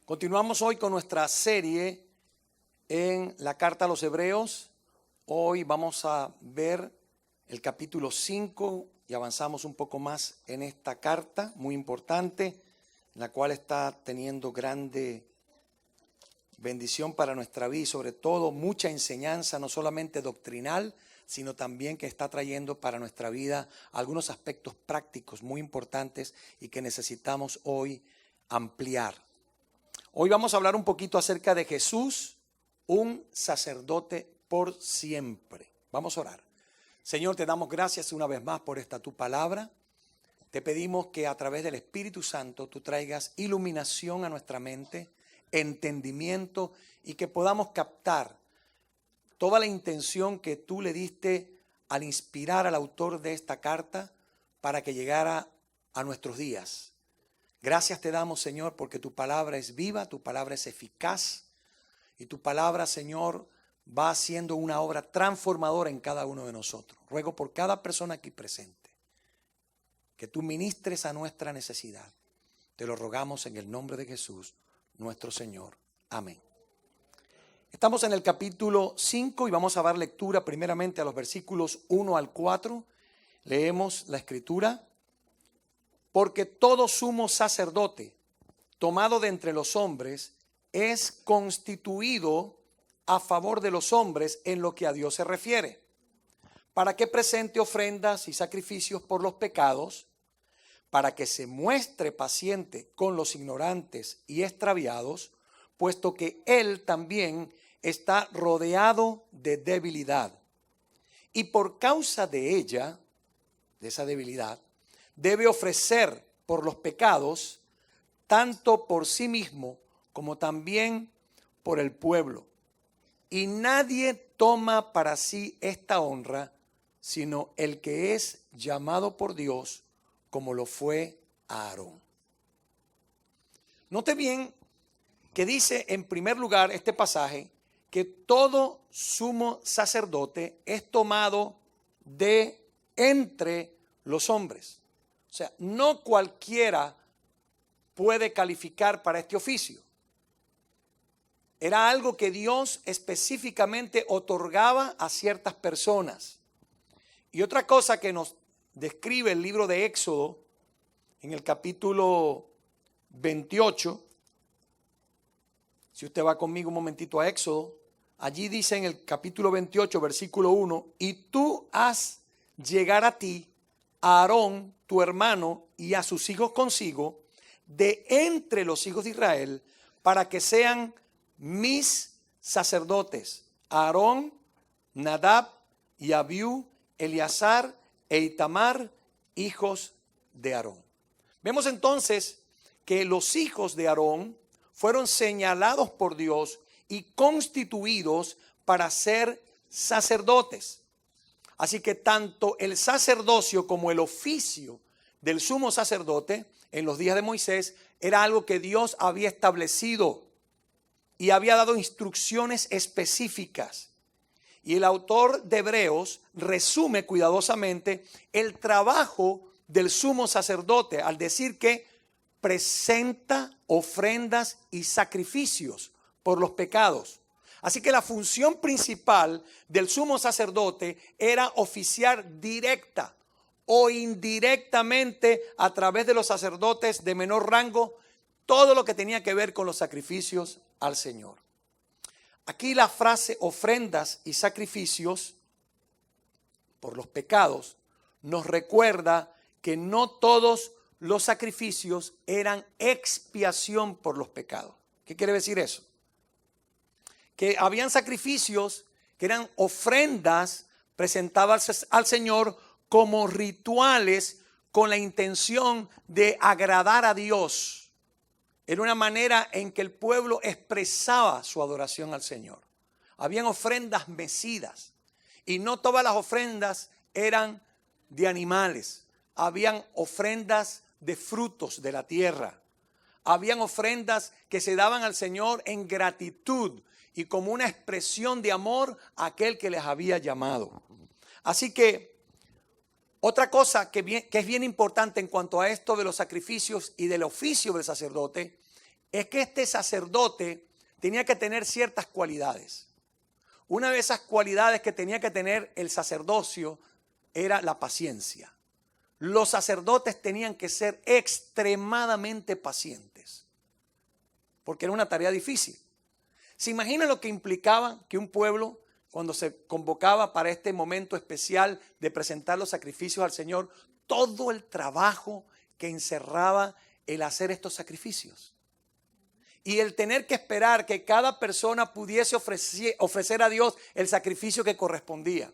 Continuamos hoy con nuestra serie en la carta a los Hebreos. Hoy vamos a ver el capítulo 5 y avanzamos un poco más en esta carta muy importante, la cual está teniendo grande bendición para nuestra vida y sobre todo mucha enseñanza, no solamente doctrinal, sino también que está trayendo para nuestra vida algunos aspectos prácticos muy importantes y que necesitamos hoy ampliar. Hoy vamos a hablar un poquito acerca de Jesús, un sacerdote por siempre. Vamos a orar. Señor, te damos gracias una vez más por esta tu palabra. Te pedimos que a través del Espíritu Santo tú traigas iluminación a nuestra mente, entendimiento y que podamos captar toda la intención que tú le diste al inspirar al autor de esta carta para que llegara a nuestros días. Gracias te damos, Señor, porque tu palabra es viva, tu palabra es eficaz y tu palabra, Señor, va haciendo una obra transformadora en cada uno de nosotros. Ruego por cada persona aquí presente que tú ministres a nuestra necesidad. Te lo rogamos en el nombre de Jesús, nuestro Señor. Amén. Estamos en el capítulo 5 y vamos a dar lectura primeramente a los versículos 1 al 4. Leemos la escritura. Porque todo sumo sacerdote, tomado de entre los hombres, es constituido a favor de los hombres en lo que a Dios se refiere, para que presente ofrendas y sacrificios por los pecados, para que se muestre paciente con los ignorantes y extraviados, puesto que Él también está rodeado de debilidad. Y por causa de ella, de esa debilidad, debe ofrecer por los pecados, tanto por sí mismo como también por el pueblo. Y nadie toma para sí esta honra, sino el que es llamado por Dios, como lo fue Aarón. Note bien que dice en primer lugar este pasaje que todo sumo sacerdote es tomado de entre los hombres. O sea, no cualquiera puede calificar para este oficio. Era algo que Dios específicamente otorgaba a ciertas personas. Y otra cosa que nos describe el libro de Éxodo, en el capítulo 28, si usted va conmigo un momentito a Éxodo, allí dice en el capítulo 28, versículo 1, y tú haz llegar a ti a Aarón, tu hermano, y a sus hijos consigo, de entre los hijos de Israel, para que sean mis sacerdotes. Aarón, Nadab y Abiú, Eleazar e Itamar, hijos de Aarón. Vemos entonces que los hijos de Aarón fueron señalados por Dios y constituidos para ser sacerdotes. Así que tanto el sacerdocio como el oficio del sumo sacerdote en los días de Moisés era algo que Dios había establecido y había dado instrucciones específicas. Y el autor de Hebreos resume cuidadosamente el trabajo del sumo sacerdote al decir que presenta ofrendas y sacrificios por los pecados. Así que la función principal del sumo sacerdote era oficiar directa o indirectamente a través de los sacerdotes de menor rango todo lo que tenía que ver con los sacrificios al Señor. Aquí la frase ofrendas y sacrificios por los pecados nos recuerda que no todos los sacrificios eran expiación por los pecados. ¿Qué quiere decir eso? Que habían sacrificios que eran ofrendas presentadas al Señor como rituales con la intención de agradar a Dios. Era una manera en que el pueblo expresaba su adoración al Señor. Habían ofrendas mecidas y no todas las ofrendas eran de animales. Habían ofrendas de frutos de la tierra. Habían ofrendas que se daban al Señor en gratitud y como una expresión de amor a aquel que les había llamado. Así que otra cosa que es bien importante en cuanto a esto de los sacrificios y del oficio del sacerdote es que este sacerdote tenía que tener ciertas cualidades. Una de esas cualidades que tenía que tener el sacerdocio era la paciencia. Los sacerdotes tenían que ser extremadamente pacientes, porque era una tarea difícil. ¿Se imagina lo que implicaba que un pueblo, cuando se convocaba para este momento especial de presentar los sacrificios al Señor, todo el trabajo que encerraba el hacer estos sacrificios? Y el tener que esperar que cada persona pudiese ofrecer a Dios el sacrificio que correspondía.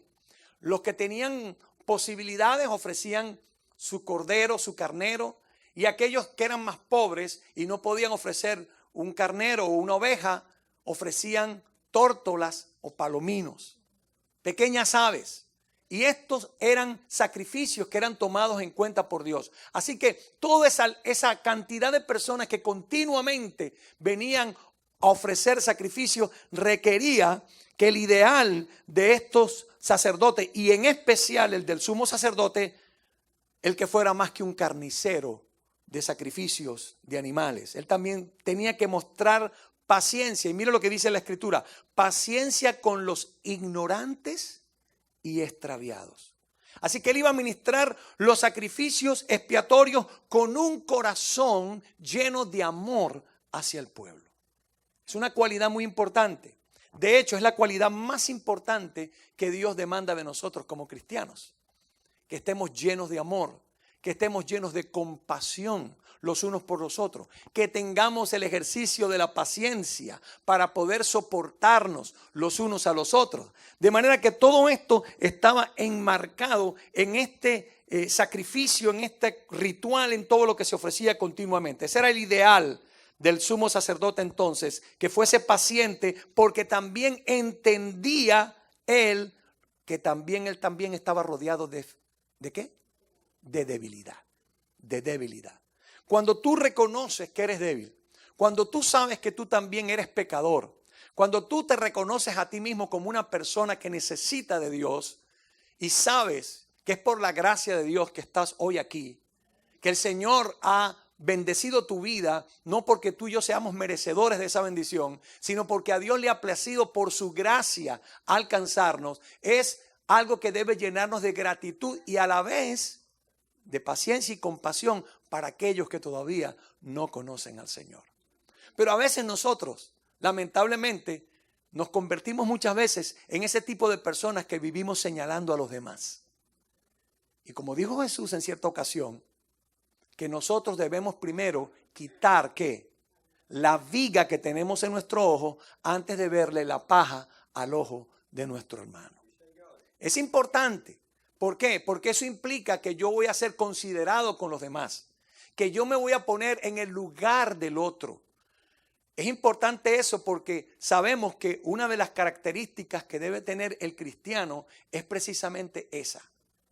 Los que tenían posibilidades ofrecían su cordero, su carnero, y aquellos que eran más pobres y no podían ofrecer un carnero o una oveja, ofrecían tórtolas o palominos, pequeñas aves. Y estos eran sacrificios que eran tomados en cuenta por Dios. Así que toda esa cantidad de personas que continuamente venían a ofrecer sacrificios requería que el ideal de estos sacerdotes, y en especial el del sumo sacerdote, el que fuera más que un carnicero de sacrificios de animales. Él también tenía que mostrar paciencia. Y mira lo que dice la Escritura: paciencia con los ignorantes y extraviados. Así que él iba a ministrar los sacrificios expiatorios con un corazón lleno de amor hacia el pueblo. Es una cualidad muy importante. De hecho, es la cualidad más importante que Dios demanda de nosotros como cristianos. Que estemos llenos de amor, que estemos llenos de compasión los unos por los otros, que tengamos el ejercicio de la paciencia para poder soportarnos los unos a los otros. De manera que todo esto estaba enmarcado en este sacrificio, en este ritual, en todo lo que se ofrecía continuamente. Ese era el ideal del sumo sacerdote entonces, que fuese paciente, porque también entendía él que él también estaba rodeado ¿de qué? De debilidad, de debilidad. Cuando tú reconoces que eres débil, cuando tú sabes que tú también eres pecador, cuando tú te reconoces a ti mismo como una persona que necesita de Dios y sabes que es por la gracia de Dios que estás hoy aquí, que el Señor ha bendecido tu vida, no porque tú y yo seamos merecedores de esa bendición, sino porque a Dios le ha placido por su gracia alcanzarnos, es algo que debe llenarnos de gratitud y a la vez de paciencia y compasión para aquellos que todavía no conocen al Señor. Pero a veces nosotros, lamentablemente, nos convertimos muchas veces en ese tipo de personas que vivimos señalando a los demás. Y como dijo Jesús en cierta ocasión, que nosotros debemos primero quitar ¿qué? La viga que tenemos en nuestro ojo antes de verle la paja al ojo de nuestro hermano. Es importante. ¿Por qué? Porque eso implica que yo voy a ser considerado con los demás, que yo me voy a poner en el lugar del otro. Es importante eso porque sabemos que una de las características que debe tener el cristiano es precisamente esa,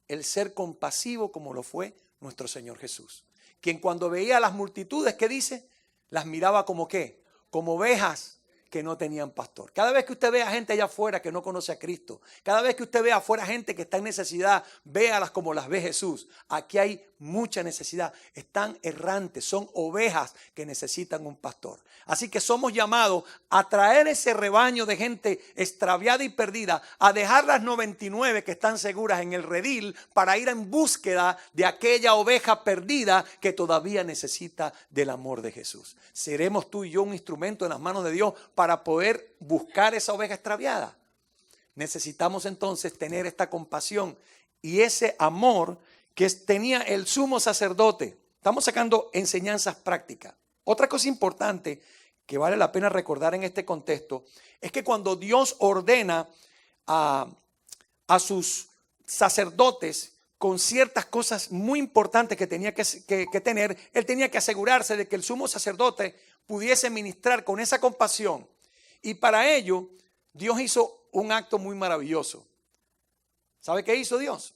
el ser compasivo como lo fue nuestro Señor Jesús. Quien cuando veía a las multitudes, ¿qué dice? Las miraba como ¿qué? Como ovejas que no tenían pastor. Cada vez que usted vea gente allá afuera que no conoce a Cristo, cada vez que usted vea afuera gente que está en necesidad, véalas como las ve Jesús. Aquí hay mucha necesidad. Están errantes, son ovejas que necesitan un pastor. Así que somos llamados a traer ese rebaño de gente extraviada y perdida, a dejar las 99 que están seguras en el redil para ir en búsqueda de aquella oveja perdida que todavía necesita del amor de Jesús. ¿Seremos tú y yo un instrumento en las manos de Dios para poder buscar esa oveja extraviada? Necesitamos entonces tener esta compasión y ese amor que tenía el sumo sacerdote. Estamos sacando enseñanzas prácticas. Otra cosa importante que vale la pena recordar en este contexto es que cuando Dios ordena a sus sacerdotes con ciertas cosas muy importantes que tenía que tener, él tenía que asegurarse de que el sumo sacerdote pudiese ministrar con esa compasión. Y para ello, Dios hizo un acto muy maravilloso. ¿Sabe qué hizo Dios?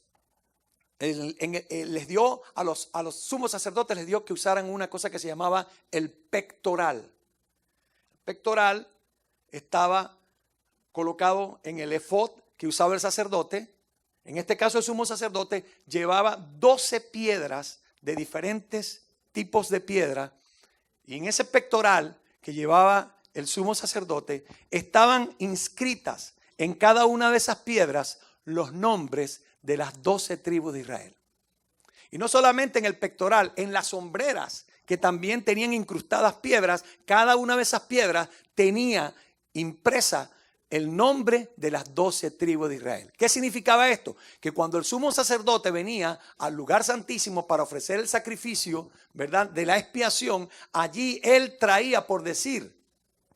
Les dio a los sumos sacerdotes, les dio que usaran una cosa que se llamaba el pectoral. El pectoral estaba colocado en el efod que usaba el sacerdote. En este caso el sumo sacerdote llevaba 12 piedras de diferentes tipos de piedra. Y en ese pectoral que llevaba el sumo sacerdote, estaban inscritas en cada una de esas piedras los nombres de las 12 tribus de Israel. Y no solamente en el pectoral, en las sombreras, que también tenían incrustadas piedras, cada una de esas piedras tenía impresa el nombre de las 12 tribus de Israel. ¿Qué significaba esto? Que cuando el sumo sacerdote venía al lugar santísimo para ofrecer el sacrificio, ¿verdad?, de la expiación, allí él traía, por decir,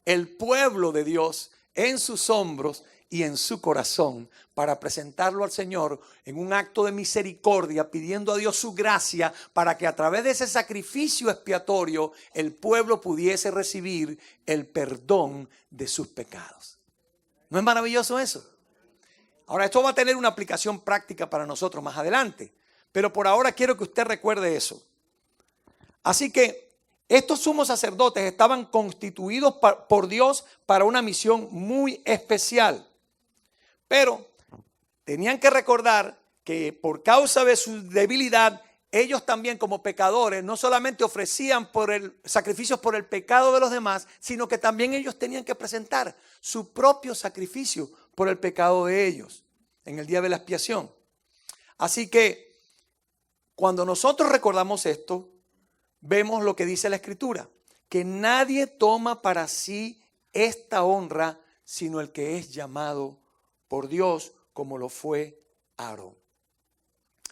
el pueblo de Dios en sus hombros y en su corazón para presentarlo al Señor en un acto de misericordia, pidiendo a Dios su gracia para que a través de ese sacrificio expiatorio el pueblo pudiese recibir el perdón de sus pecados. ¿No es maravilloso eso? Ahora, esto va a tener una aplicación práctica para nosotros más adelante, pero por ahora quiero que usted recuerde eso. Así que estos sumos sacerdotes estaban constituidos por Dios para una misión muy especial. Pero tenían que recordar que por causa de su debilidad, ellos también como pecadores no solamente ofrecían sacrificios por el pecado de los demás, sino que también ellos tenían que presentar su propio sacrificio por el pecado de ellos en el día de la expiación. Así que cuando nosotros recordamos esto, vemos lo que dice la Escritura, que nadie toma para sí esta honra sino el que es llamado por Dios, como lo fue Aarón.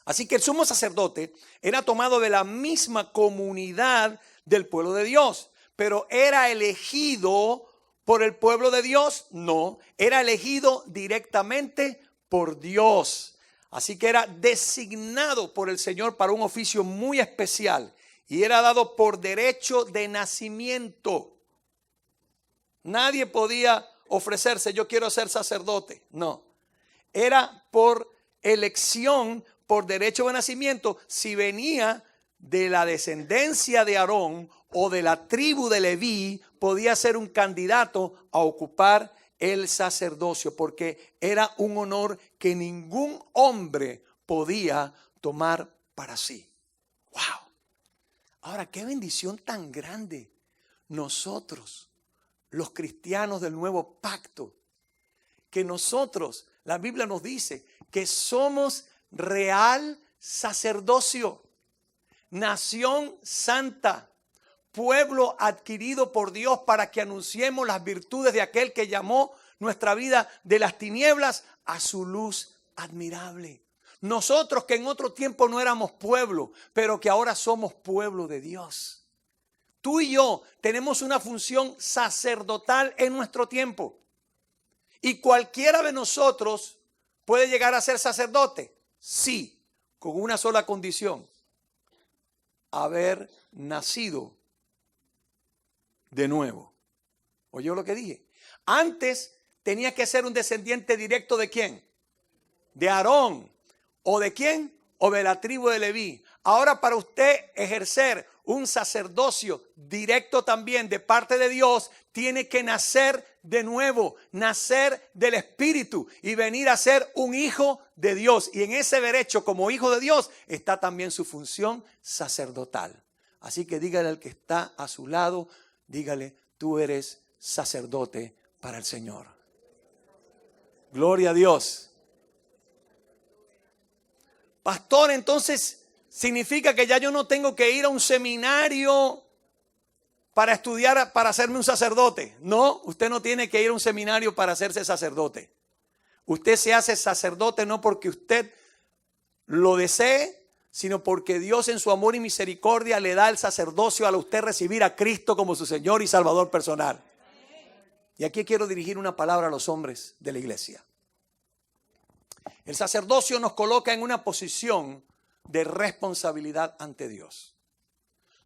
Así que el sumo sacerdote era tomado de la misma comunidad del pueblo de Dios, pero ¿era elegido por el pueblo de Dios? No, era elegido directamente por Dios. Así que era designado por el Señor para un oficio muy especial y era dado por derecho de nacimiento. Nadie podía ofrecerse, yo quiero ser sacerdote. No, era por elección, por derecho de nacimiento, si venía de la descendencia de Aarón o de la tribu de Leví, podía ser un candidato a ocupar el sacerdocio, porque era un honor que ningún hombre podía tomar para sí. ¡Wow! Ahora, qué bendición tan grande nosotros, los cristianos del nuevo pacto, que nosotros, la Biblia nos dice que somos real sacerdocio, nación santa, pueblo adquirido por Dios para que anunciemos las virtudes de aquel que llamó nuestra vida de las tinieblas a su luz admirable. Nosotros que en otro tiempo no éramos pueblo, pero que ahora somos pueblo de Dios. Tú y yo tenemos una función sacerdotal en nuestro tiempo. Y cualquiera de nosotros puede llegar a ser sacerdote. Sí, con una sola condición: haber nacido de nuevo. ¿Oyó lo que dije? Antes tenía que ser un descendiente directo ¿de quién? De Aarón. ¿O de quién? O de la tribu de Leví. Ahora, para usted ejercer un sacerdocio directo también de parte de Dios, tiene que nacer de nuevo, nacer del Espíritu y venir a ser un hijo de Dios. Y en ese derecho como hijo de Dios está también su función sacerdotal. Así que dígale al que está a su lado, dígale: tú eres sacerdote para el Señor. Gloria a Dios. Pastor, entonces significa que ya yo no tengo que ir a un seminario para estudiar, para hacerme un sacerdote. No, usted no tiene que ir a un seminario para hacerse sacerdote. Usted se hace sacerdote no porque usted lo desee, sino porque Dios en su amor y misericordia le da el sacerdocio a usted recibir a Cristo como su Señor y Salvador personal. Y aquí quiero dirigir una palabra a los hombres de la iglesia. El sacerdocio nos coloca en una posición de responsabilidad ante Dios.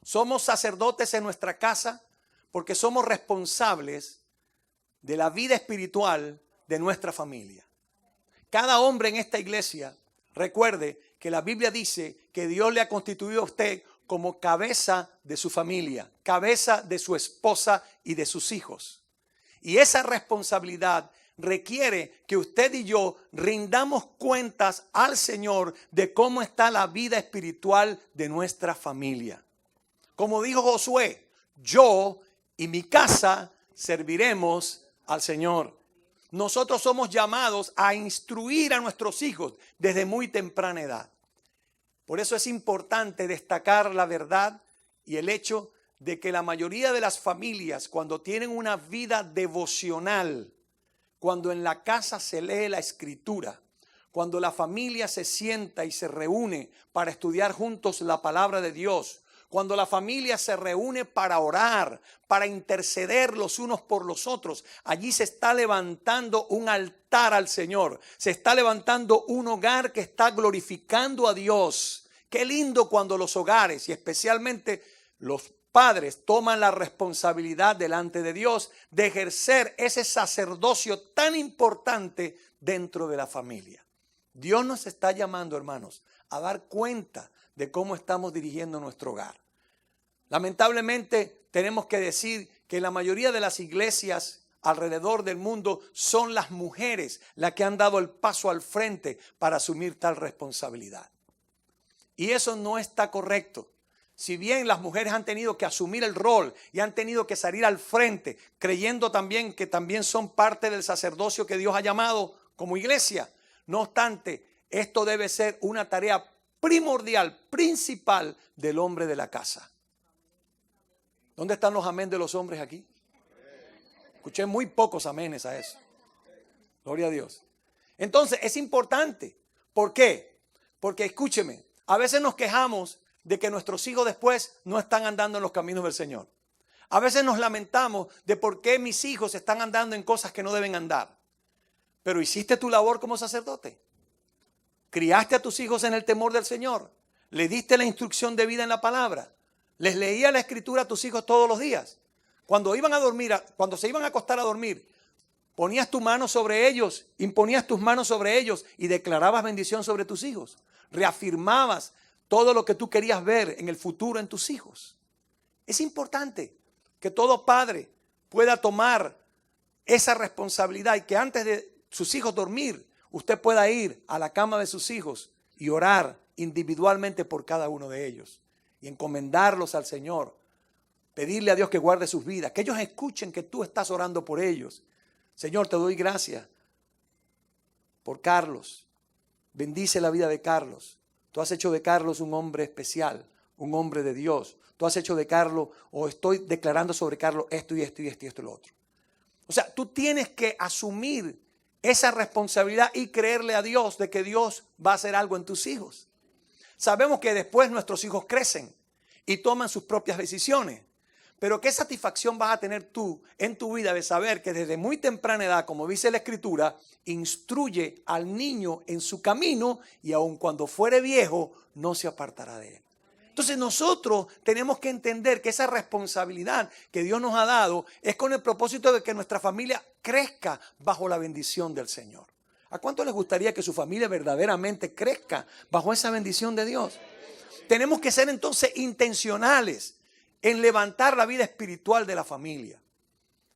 Somos sacerdotes en nuestra casa porque somos responsables de la vida espiritual de nuestra familia. Cada hombre en esta iglesia, recuerde que la Biblia dice que Dios le ha constituido a usted como cabeza de su familia, cabeza de su esposa y de sus hijos. Y esa responsabilidad requiere que usted y yo rindamos cuentas al Señor de cómo está la vida espiritual de nuestra familia. Como dijo Josué, yo y mi casa serviremos al Señor. Nosotros somos llamados a instruir a nuestros hijos desde muy temprana edad. Por eso es importante destacar la verdad y el hecho de que la mayoría de las familias, cuando tienen una vida devocional, cuando en la casa se lee la Escritura, cuando la familia se sienta y se reúne para estudiar juntos la palabra de Dios, cuando la familia se reúne para orar, para interceder los unos por los otros, allí se está levantando un altar al Señor, se está levantando un hogar que está glorificando a Dios. Qué lindo cuando los hogares y especialmente los padres toman la responsabilidad delante de Dios de ejercer ese sacerdocio tan importante dentro de la familia. Dios nos está llamando, hermanos, a dar cuenta de cómo estamos dirigiendo nuestro hogar. Lamentablemente tenemos que decir que la mayoría de las iglesias alrededor del mundo son las mujeres las que han dado el paso al frente para asumir tal responsabilidad. Y eso no está correcto. Si bien las mujeres han tenido que asumir el rol y han tenido que salir al frente, creyendo también que también son parte del sacerdocio que Dios ha llamado como iglesia, no obstante, esto debe ser una tarea primordial, principal del hombre de la casa. ¿Dónde están los amén de los hombres aquí? Escuché muy pocos amenes a eso. Gloria a Dios. Entonces, es importante. ¿Por qué? Porque escúcheme, a veces nos quejamos de que nuestros hijos después no están andando en los caminos del Señor. A veces nos lamentamos de por qué mis hijos están andando en cosas que no deben andar. Pero hiciste tu labor como sacerdote. Criaste a tus hijos en el temor del Señor. Le diste la instrucción de vida en la palabra. Les leía la Escritura a tus hijos todos los días. Cuando iban a dormir, cuando se iban a acostar a dormir, ponías tu mano sobre ellos, imponías tus manos sobre ellos y declarabas bendición sobre tus hijos. Reafirmabas todo lo que tú querías ver en el futuro en tus hijos. Es importante que todo padre pueda tomar esa responsabilidad y que antes de sus hijos dormir, usted pueda ir a la cama de sus hijos y orar individualmente por cada uno de ellos y encomendarlos al Señor, pedirle a Dios que guarde sus vidas, que ellos escuchen que tú estás orando por ellos. Señor, te doy gracias por Carlos. Bendice la vida de Carlos. Tú has hecho de Carlos un hombre especial, un hombre de Dios. Tú has hecho de Carlos, o estoy declarando sobre Carlos esto y esto y esto y esto y lo otro. O sea, tú tienes que asumir esa responsabilidad y creerle a Dios de que Dios va a hacer algo en tus hijos. Sabemos que después nuestros hijos crecen y toman sus propias decisiones. Pero qué satisfacción vas a tener tú en tu vida de saber que desde muy temprana edad, como dice la Escritura, instruye al niño en su camino y aun cuando fuere viejo no se apartará de él. Entonces nosotros tenemos que entender que esa responsabilidad que Dios nos ha dado es con el propósito de que nuestra familia crezca bajo la bendición del Señor. ¿A cuánto les gustaría que su familia verdaderamente crezca bajo esa bendición de Dios? Tenemos que ser entonces intencionales en levantar la vida espiritual de la familia.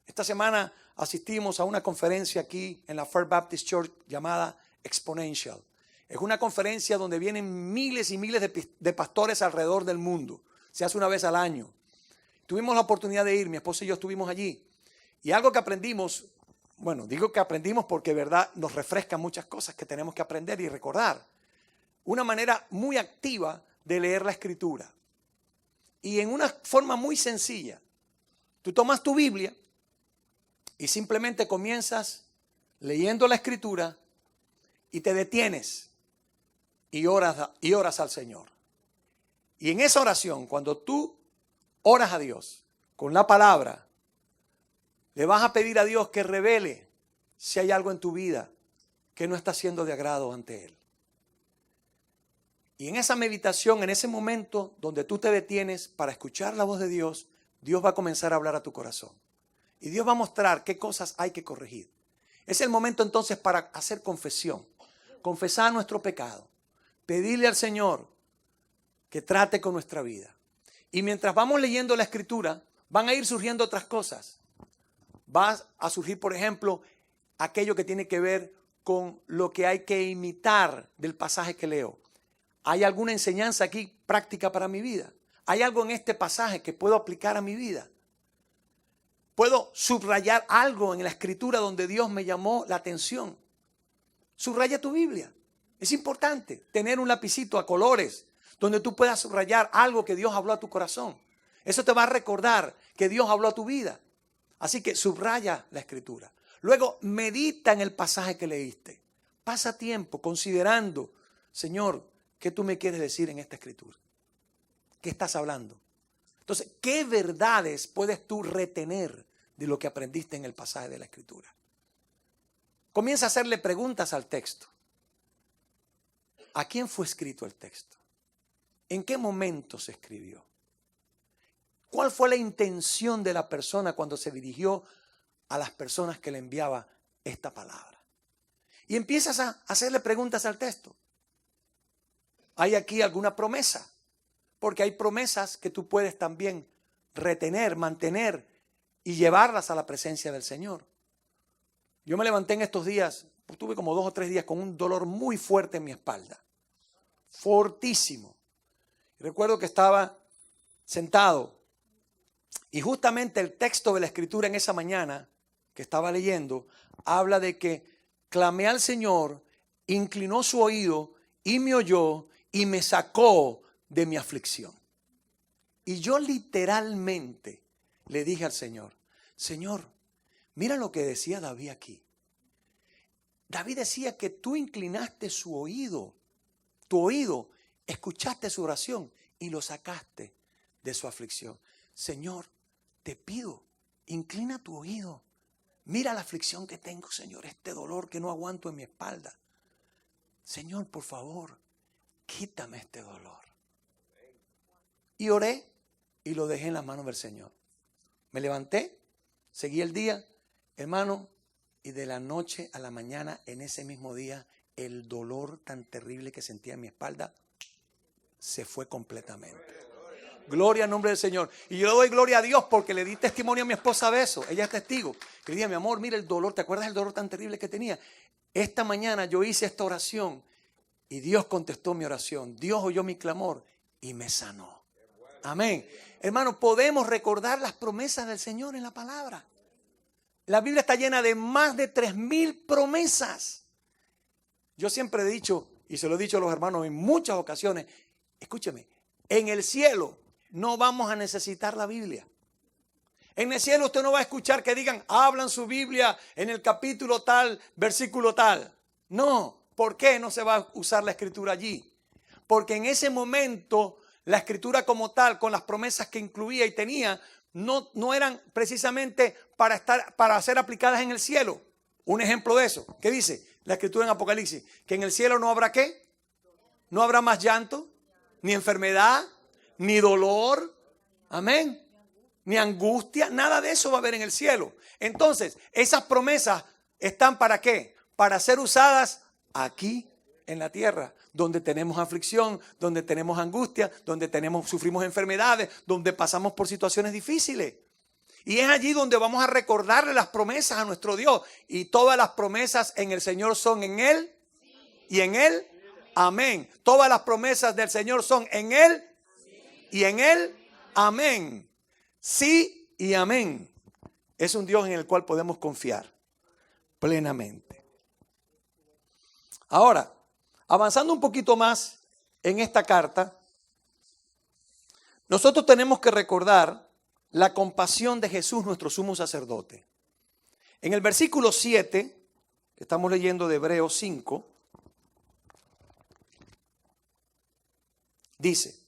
Esta semana asistimos a una conferencia aquí en la First Baptist Church llamada Exponential. Es una conferencia donde vienen miles y miles de pastores alrededor del mundo. Se hace una vez al año. Tuvimos la oportunidad de ir, mi esposa y yo estuvimos allí. Y algo que aprendimos, bueno, digo que aprendimos porque verdad nos refrescan muchas cosas que tenemos que aprender y recordar. Una manera muy activa de leer la Escritura. Y en una forma muy sencilla, tú tomas tu Biblia y simplemente comienzas leyendo la Escritura y te detienes y oras al Señor. Y en esa oración, cuando tú oras a Dios con la palabra, le vas a pedir a Dios que revele si hay algo en tu vida que no está siendo de agrado ante Él. Y en esa meditación, en ese momento donde tú te detienes para escuchar la voz de Dios, Dios va a comenzar a hablar a tu corazón. Y Dios va a mostrar qué cosas hay que corregir. Es el momento entonces para hacer confesión, confesar nuestro pecado, pedirle al Señor que trate con nuestra vida. Y mientras vamos leyendo la Escritura, van a ir surgiendo otras cosas. Va a surgir, por ejemplo, aquello que tiene que ver con lo que hay que imitar del pasaje que leo. ¿Hay alguna enseñanza aquí práctica para mi vida? ¿Hay algo en este pasaje que puedo aplicar a mi vida? puedo subrayar algo en la escritura donde Dios me llamó la atención. Subraya tu Biblia. Es importante tener un lapicito a colores donde tú puedas subrayar algo que Dios habló a tu corazón. Eso te va a recordar que Dios habló a tu vida. Así que subraya la escritura. Luego medita en el pasaje que leíste. Pasa tiempo considerando, Señor, ¿qué tú me quieres decir en esta escritura? ¿Qué estás hablando? Entonces, ¿qué verdades puedes tú retener de lo que aprendiste en el pasaje de la escritura? Comienza a hacerle preguntas al texto. ¿A quién fue escrito el texto? ¿En qué momento se escribió? ¿Cuál fue la intención de la persona cuando se dirigió a las personas que le enviaba esta palabra? Y empiezas a hacerle preguntas al texto. ¿Hay aquí alguna promesa? Porque hay promesas que tú puedes también retener, mantener y llevarlas a la presencia del Señor. Yo me levanté en estos días, tuve como 2 o 3 días con un dolor muy fuerte en mi espalda. Fortísimo. Recuerdo que estaba sentado y justamente el texto de la escritura en esa mañana que estaba leyendo habla de que clamé al Señor, inclinó su oído y me oyó y me sacó de mi aflicción. Y yo literalmente le dije al Señor, Señor, mira lo que decía David aquí. David decía que tú inclinaste su oído, tu oído, escuchaste su oración y lo sacaste de su aflicción. Señor, te pido, inclina tu oído. Mira la aflicción que tengo, Señor, este dolor que no aguanto en mi espalda. Señor, por favor, quítame este dolor. Y oré y lo dejé en las manos del Señor. Me levanté, seguí el día, hermano, y de la noche a la mañana, en ese mismo día, el dolor tan terrible que sentía en mi espalda se fue completamente. Gloria al nombre del Señor. Y yo le doy gloria a Dios porque le di testimonio a mi esposa de eso. Ella es testigo. Le dije, mi amor, mira el dolor. ¿Te acuerdas del dolor tan terrible que tenía? Esta mañana yo hice esta oración y Dios contestó mi oración. Dios oyó mi clamor y me sanó. Amén. Hermano, podemos recordar las promesas del Señor en la palabra. La Biblia está llena de más de 3,000 promesas. Yo siempre he dicho, y se lo he dicho a los hermanos en muchas ocasiones, escúcheme, en el cielo no vamos a necesitar la Biblia. En el cielo usted no va a escuchar que digan, hablan su Biblia en el capítulo tal, versículo tal. No, ¿por qué no se va a usar la escritura allí? Porque en ese momento la escritura como tal, con las promesas que incluía y tenía, no eran precisamente para ser aplicadas en el cielo. Un ejemplo de eso, ¿qué dice la escritura en Apocalipsis? Que en el cielo no habrá ¿qué? No habrá más llanto, ni enfermedad, ni dolor, amén, ni angustia, nada de eso va a haber en el cielo. Entonces, esas promesas están ¿para qué? Para ser usadas aquí en la tierra, donde tenemos aflicción, donde tenemos angustia, donde sufrimos enfermedades, donde pasamos por situaciones difíciles. Y es allí donde vamos a recordarle las promesas a nuestro Dios. Y todas las promesas en el Señor son en Él y en Él. Amén. Todas las promesas del Señor son en Él y en Él. Amén. Sí y amén. Es un Dios en el cual podemos confiar plenamente. Ahora, avanzando un poquito más en esta carta, nosotros tenemos que recordar la compasión de Jesús, nuestro sumo sacerdote. En el versículo 7, que estamos leyendo de Hebreos 5, dice,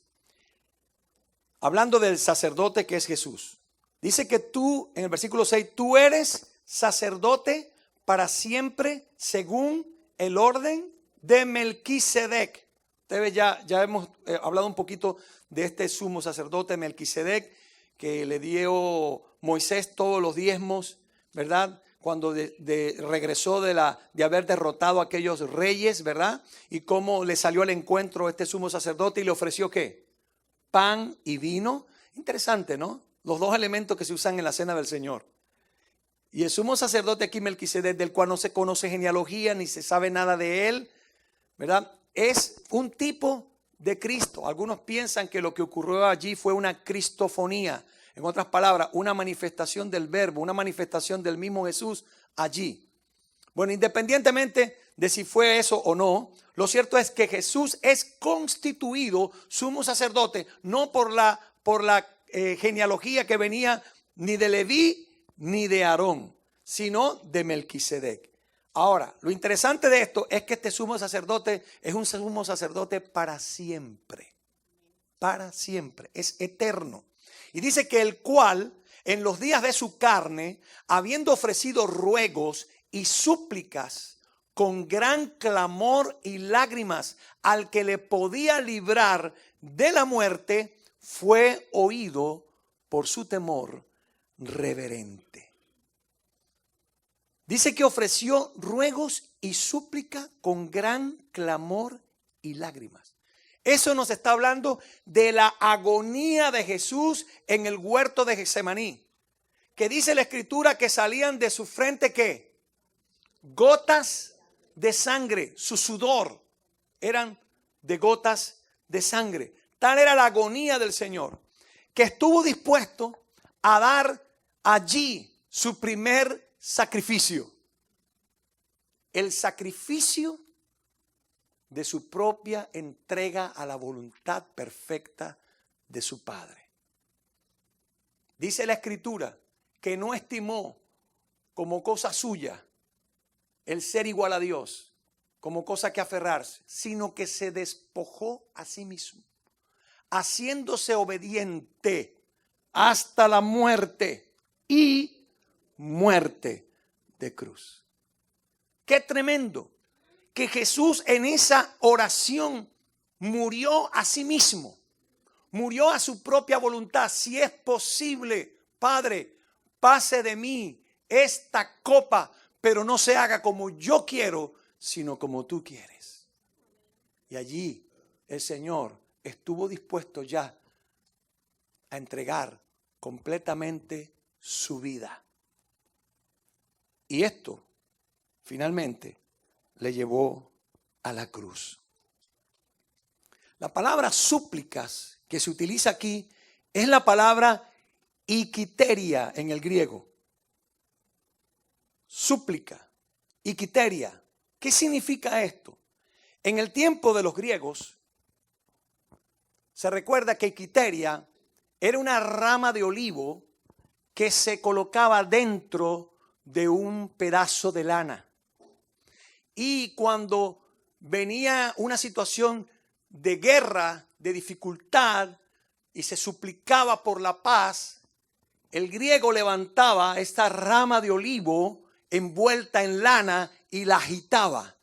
hablando del sacerdote que es Jesús, dice que tú, en el versículo 6, tú eres sacerdote para siempre según el orden de Melquisedec. Ustedes ya hemos hablado un poquito de este sumo sacerdote Melquisedec que le dio Moisés todos los diezmos, ¿verdad? Cuando regresó de haber derrotado a aquellos reyes, ¿verdad? Y cómo le salió al encuentro este sumo sacerdote y le ofreció ¿qué? Pan y vino. Interesante, ¿no? Los dos elementos que se usan en la cena del Señor. Y el sumo sacerdote aquí, Melquisedec, del cual no se conoce genealogía ni se sabe nada de él, ¿verdad? Es un tipo de Cristo. Algunos piensan que lo que ocurrió allí fue una cristofonía. En otras palabras, una manifestación del verbo, una manifestación del mismo Jesús allí. Bueno, independientemente de si fue eso o no, lo cierto es que Jesús es constituido sumo sacerdote, no por la genealogía que venía ni de Leví ni de Aarón, sino de Melquisedec. Ahora, lo interesante de esto es que este sumo sacerdote es un sumo sacerdote para siempre. Para siempre, es eterno. Y dice que el cual, en los días de su carne, habiendo ofrecido ruegos y súplicas con gran clamor y lágrimas al que le podía librar de la muerte, fue oído por su temor reverente. Dice que ofreció ruegos y súplica con gran clamor y lágrimas. Eso nos está hablando de la agonía de Jesús en el huerto de Getsemaní, que dice la Escritura que salían de su frente, ¿qué? Gotas de sangre, su sudor eran de gotas de sangre. Tal era la agonía del Señor, que estuvo dispuesto a dar allí su primer sacrificio. El sacrificio de su propia entrega a la voluntad perfecta de su Padre. Dice la Escritura que no estimó como cosa suya el ser igual a Dios, como cosa que aferrarse, sino que se despojó a sí mismo, haciéndose obediente hasta la muerte y muerte de cruz. ¡Qué tremendo! Que Jesús en esa oración murió a sí mismo, murió a su propia voluntad. Si es posible, Padre, pase de mí esta copa, pero no se haga como yo quiero, sino como tú quieres. Y allí el Señor estuvo dispuesto ya a entregar completamente su vida. Y esto, finalmente, le llevó a la cruz. La palabra súplicas que se utiliza aquí es la palabra ikiteria en el griego. Súplica, ikiteria. ¿Qué significa esto? En el tiempo de los griegos, se recuerda que ikiteria era una rama de olivo que se colocaba dentro de un pedazo de lana. Y cuando venía una situación de guerra, de dificultad, y se suplicaba por la paz, el griego levantaba esta rama de olivo envuelta en lana y la agitaba.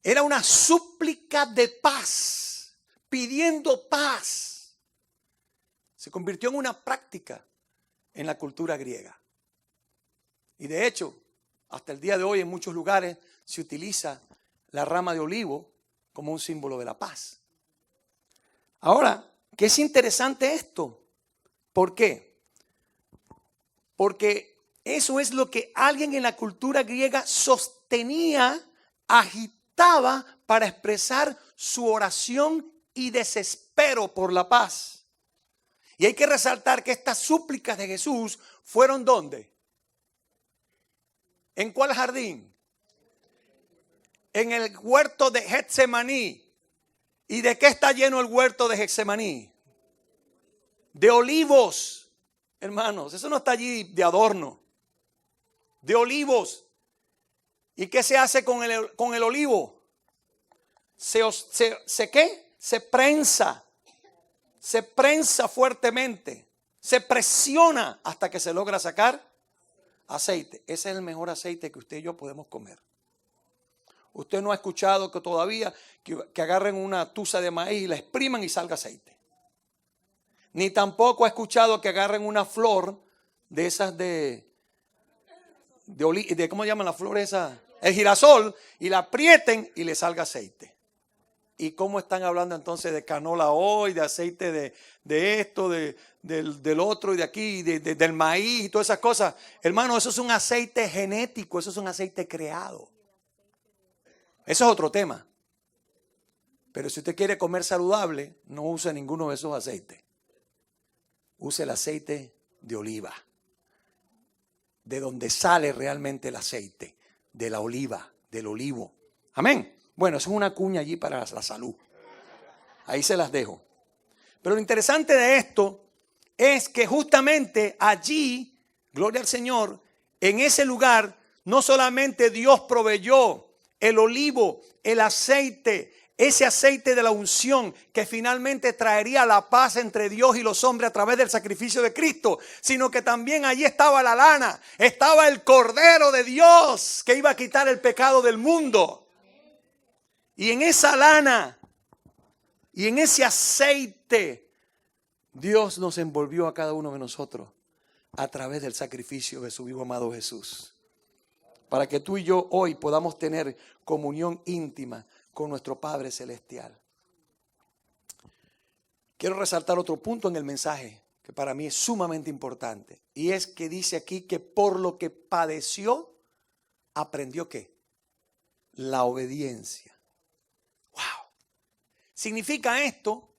Era una súplica de paz, pidiendo paz. Se convirtió en una práctica en la cultura griega. Y de hecho, hasta el día de hoy en muchos lugares se utiliza la rama de olivo como un símbolo de la paz. Ahora, ¿qué es interesante esto? ¿Por qué? Porque eso es lo que alguien en la cultura griega sostenía, agitaba para expresar su oración y desespero por la paz. Y hay que resaltar que estas súplicas de Jesús fueron ¿dónde? ¿En cuál jardín? En el huerto de Getsemaní. ¿Y de qué está lleno el huerto de Getsemaní? De olivos, hermanos. Eso no está allí de adorno. De olivos. ¿Y qué se hace con el olivo? ¿Qué? Se prensa. Se prensa fuertemente. Se presiona hasta que se logra sacar aceite. Ese es el mejor aceite que usted y yo podemos comer. Usted no ha escuchado que todavía que agarren una tusa de maíz y la expriman y salga aceite. Ni tampoco ha escuchado que agarren una flor de esas de ¿cómo llaman la flor esa? El girasol, y la aprieten y le salga aceite. ¿Y cómo están hablando entonces de canola hoy, de aceite de esto, del otro y de aquí, del maíz y todas esas cosas? Hermano, eso es un aceite genético, eso es un aceite creado. Eso es otro tema. Pero si usted quiere comer saludable, no use ninguno de esos aceites. use el aceite de oliva, de donde sale realmente el aceite, de la oliva, del olivo. Amén. Bueno, eso es una cuña allí para la salud. Ahí se las dejo. Pero lo interesante de esto es que justamente allí, gloria al Señor, en ese lugar, no solamente Dios proveyó el olivo, el aceite, ese aceite de la unción que finalmente traería la paz entre Dios y los hombres a través del sacrificio de Cristo, sino que también allí estaba la lana, estaba el Cordero de Dios que iba a quitar el pecado del mundo. Y en esa lana y en ese aceite, Dios nos envolvió a cada uno de nosotros a través del sacrificio de su Hijo amado Jesús. Para que tú y yo hoy podamos tener comunión íntima con nuestro Padre Celestial. Quiero resaltar otro punto en el mensaje que para mí es sumamente importante. Y es que dice aquí que por lo que padeció, aprendió ¿qué? La obediencia. ¡Wow! Significa esto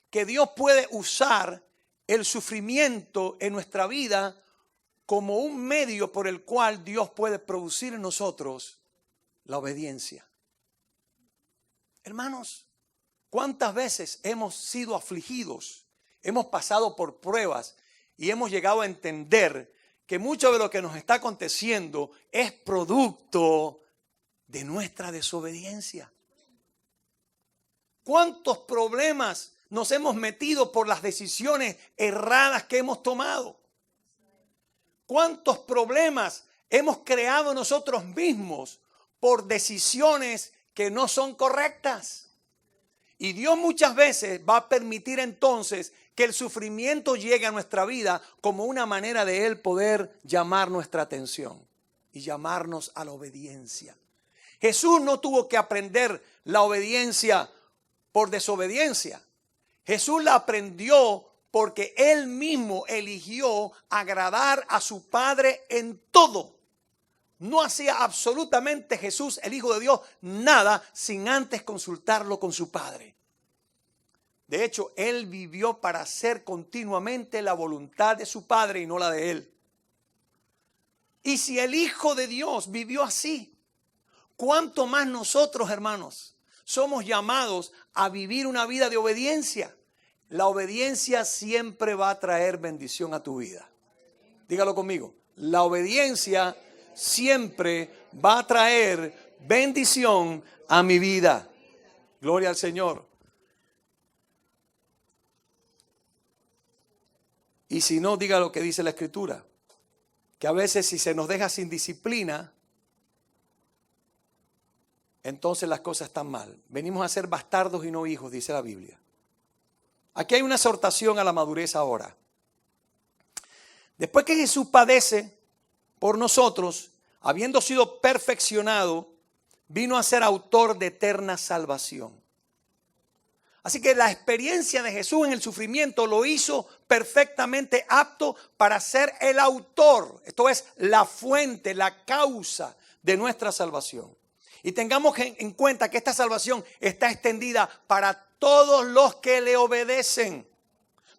que Dios puede usar el sufrimiento en nuestra vida como un medio por el cual Dios puede producir en nosotros la obediencia. Hermanos, ¿cuántas veces hemos sido afligidos? Hemos pasado por pruebas y hemos llegado a entender que mucho de lo que nos está aconteciendo es producto de nuestra desobediencia. ¿Cuántos problemas nos hemos metido por las decisiones erradas que hemos tomado? ¿Cuántos problemas hemos creado nosotros mismos por decisiones que no son correctas? Y Dios muchas veces va a permitir entonces que el sufrimiento llegue a nuestra vida como una manera de Él poder llamar nuestra atención y llamarnos a la obediencia. Jesús no tuvo que aprender la obediencia por desobediencia. Jesús la aprendió porque Él mismo eligió agradar a su Padre en todo. No hacía absolutamente Jesús, el Hijo de Dios, nada sin antes consultarlo con su Padre. De hecho, Él vivió para hacer continuamente la voluntad de su Padre y no la de Él. Y si el Hijo de Dios vivió así, ¿cuánto más nosotros, hermanos, somos llamados a vivir una vida de obediencia? La obediencia siempre va a traer bendición a tu vida. Dígalo conmigo. La obediencia siempre va a traer bendición a mi vida. Gloria al Señor. Y si no, diga lo que dice la Escritura. Que a veces si se nos deja sin disciplina, entonces las cosas están mal. Venimos a ser bastardos y no hijos, dice la Biblia. Aquí hay una exhortación a la madurez ahora. Después que Jesús padece por nosotros, habiendo sido perfeccionado, vino a ser autor de eterna salvación. Así que la experiencia de Jesús en el sufrimiento lo hizo perfectamente apto para ser el autor. Esto es la fuente, la causa de nuestra salvación. Y tengamos en cuenta que esta salvación está extendida para todos los que le obedecen.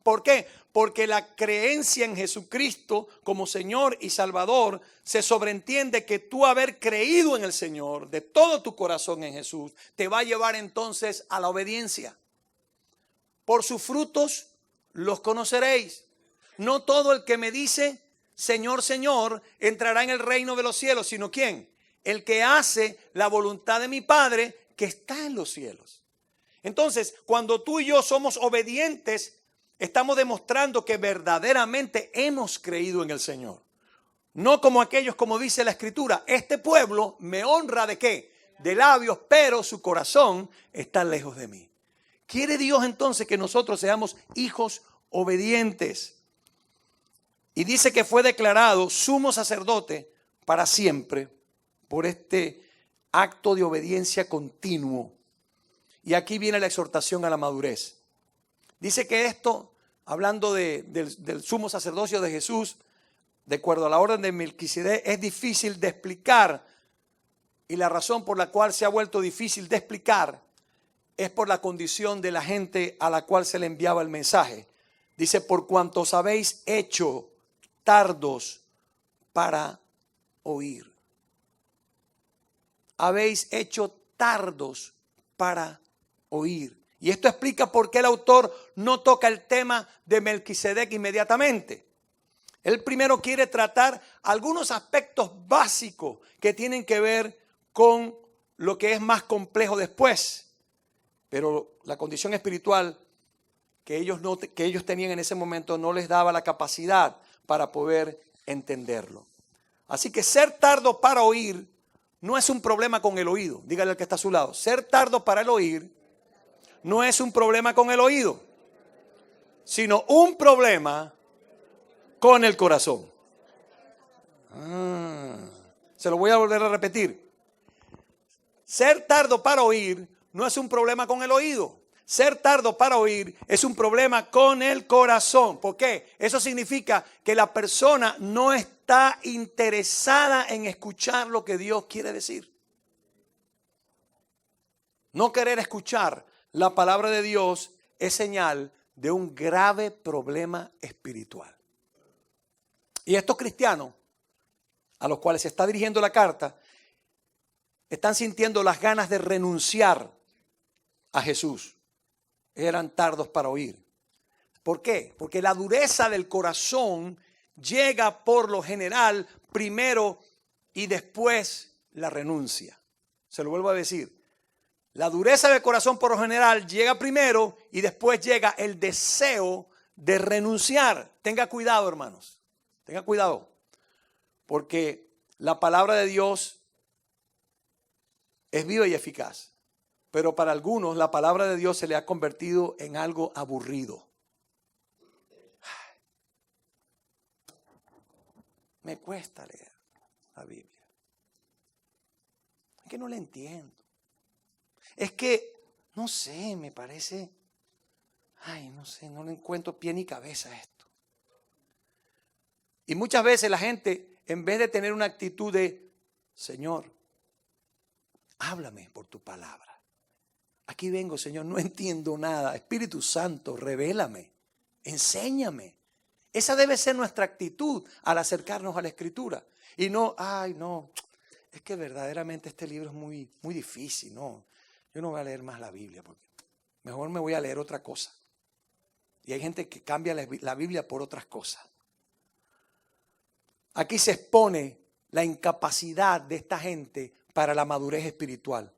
¿Por qué? Porque la creencia en Jesucristo como Señor y Salvador se sobreentiende que tú haber creído en el Señor de todo tu corazón en Jesús te va a llevar entonces a la obediencia. Por sus frutos los conoceréis. No todo el que me dice Señor, Señor entrará en el reino de los cielos, sino ¿quién? El que hace la voluntad de mi Padre que está en los cielos. Entonces, cuando tú y yo somos obedientes, estamos demostrando que verdaderamente hemos creído en el Señor. No como aquellos, como dice la Escritura, este pueblo me honra ¿de qué? De labios, pero su corazón está lejos de mí. Quiere Dios entonces que nosotros seamos hijos obedientes. Y dice que fue declarado sumo sacerdote para siempre por este acto de obediencia continuo. Y aquí viene la exhortación a la madurez. Dice que esto, hablando del sumo sacerdocio de Jesús, de acuerdo a la orden de Melquisedec, es difícil de explicar. Y la razón por la cual se ha vuelto difícil de explicar es por la condición de la gente a la cual se le enviaba el mensaje. Dice, por cuanto os habéis hecho tardos para oír. Habéis hecho tardos para oír. Y esto explica por qué el autor no toca el tema de Melquisedec inmediatamente. Él primero quiere tratar algunos aspectos básicos que tienen que ver con lo que es más complejo después. Pero la condición espiritual que ellos tenían en ese momento no les daba la capacidad para poder entenderlo. Así que ser tardo para oír no es un problema con el oído. Dígale al que está a su lado. Ser tardo para el oír no es un problema con el oído, sino un problema con el corazón. Se lo voy a volver a repetir. Ser tardo para oír no es un problema con el oído. Ser tardo para oír es un problema con el corazón. ¿Por qué? Eso significa que la persona no está interesada en escuchar lo que Dios quiere decir. No querer escuchar la palabra de Dios es señal de un grave problema espiritual. Y estos cristianos a los cuales se está dirigiendo la carta están sintiendo las ganas de renunciar a Jesús. Eran tardos para oír. ¿Por qué? Porque la dureza del corazón llega por lo general primero y después la renuncia. Se lo vuelvo a decir. La dureza del corazón por lo general llega primero y después llega el deseo de renunciar. Tenga cuidado, hermanos. Tenga cuidado. Porque la palabra de Dios es viva y eficaz. Pero para algunos la palabra de Dios se le ha convertido en algo aburrido. Me cuesta leer la Biblia. Es que no la entiendo. Es que, no sé, me parece, no sé, no le encuentro pie ni cabeza a esto. Y muchas veces la gente, en vez de tener una actitud de, Señor, háblame por tu palabra. Aquí vengo, Señor, no entiendo nada. Espíritu Santo, revélame, enséñame. Esa debe ser nuestra actitud al acercarnos a la Escritura. Y no, no, es que verdaderamente este libro es muy, muy difícil. No, yo no voy a leer más la Biblia porque mejor me voy a leer otra cosa. Y hay gente que cambia la Biblia por otras cosas. Aquí se expone la incapacidad de esta gente para la madurez espiritual.